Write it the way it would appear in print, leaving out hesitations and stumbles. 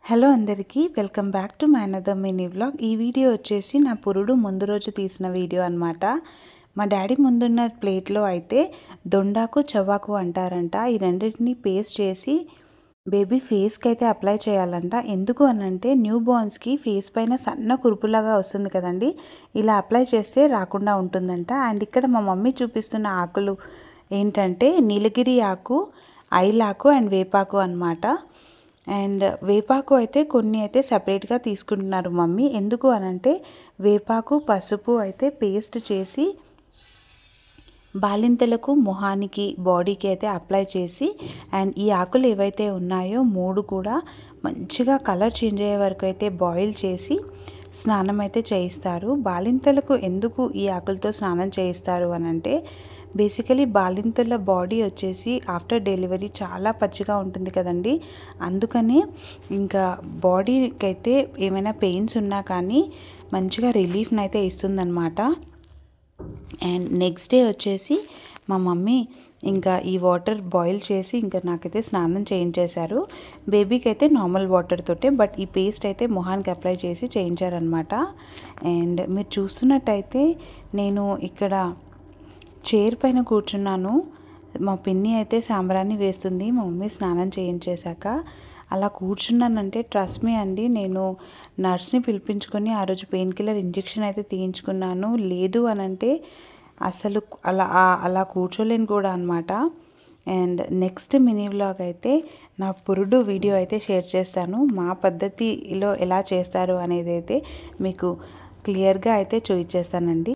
Hello అందరికీ welcome back to my another mini vlog. ఈ video వచ్చేసి నా పురుడు ముందు రోజు తీసిన వీడియో అనమాట. మా డాడీ ముందున్న ప్లేట్లో అయితే దొండాకు చవాకు అంటారంట. ఈ రెండింటిని పేస్ట్ చేసి బేబీ ఫేస్కి అయితే అప్లై చేయాలంట. ఎందుకు అనంటే న్యూ బోర్న్స్కి ఫేస్ పైన సన్న కురుపులాగా వస్తుంది కదండి, ఇలా అప్లై చేస్తే రాకుండా ఉంటుందంట. అండ్ ఇక్కడ మా మమ్మీ చూపిస్తున్న ఆకులు ఏంటంటే నీలగిరి ఆకు, ఐలాకు అండ్ వేపాకు అనమాట. అండ్ వేపాకు అయితే కొన్ని అయితే సపరేట్గా తీసుకుంటున్నారు మమ్మీ. ఎందుకు అనంటే వేపాకు పసుపు అయితే పేస్ట్ చేసి బాలింతలకు మొహానికి బాడీకి అయితే అప్లై చేసి, అండ్ ఈ ఆకులు ఏవైతే ఉన్నాయో 3 కూడా మంచిగా కలర్ చేంజ్ అయ్యే వరకు అయితే బాయిల్ చేసి స్నానం అయితే చేయిస్తారు. బాలింతలకు ఎందుకు ఈ ఆకులతో స్నానం చేయిస్తారు అనంటే బేసికలీ బాలింతల బాడీ వచ్చేసి ఆఫ్టర్ డెలివరీ చాలా పచ్చిగా ఉంటుంది కదండి, అందుకని ఇంకా బాడీకి అయితే ఏమైనా పెయిన్స్ ఉన్నా కానీ మంచిగా రిలీఫ్ని అయితే ఇస్తుందన్నమాట. అండ్ నెక్స్ట్ డే వచ్చేసి మా మమ్మీ ఇంకా ఈ వాటర్ బాయిల్ చేసి ఇంకా నాకైతే స్నానం చేయించేశారు. బేబీకి అయితే నార్మల్ వాటర్ తోటే, బట్ ఈ పేస్ట్ అయితే మొహానికి అప్లై చేసి చేయించారనమాట. అండ్ మీరు చూస్తున్నట్టయితే నేను ఇక్కడ చైర్ పైన కూర్చున్నాను. మా పిన్ని అయితే సాంబ్రాన్ని వేస్తుంది మా మమ్మీ స్నానం చేయించేశాక. అలా కూర్చున్నానంటే ట్రస్ట్ మీ అండి, నేను నర్స్ని పిలిపించుకొని ఆ రోజు పెయిన్ కిల్లర్ ఇంజెక్షన్ అయితే తీయించుకున్నాను. లేదు అనంటే అసలు అలా కూర్చోలేను కూడా అనమాట. అండ్ నెక్స్ట్ మినీ వ్లాగ్ అయితే నా పురుడు వీడియో అయితే షేర్ చేస్తాను. మా పద్ధతిలో ఎలా చేస్తారు అనేది అయితే మీకు క్లియర్గా అయితే చూపించేస్తానండి.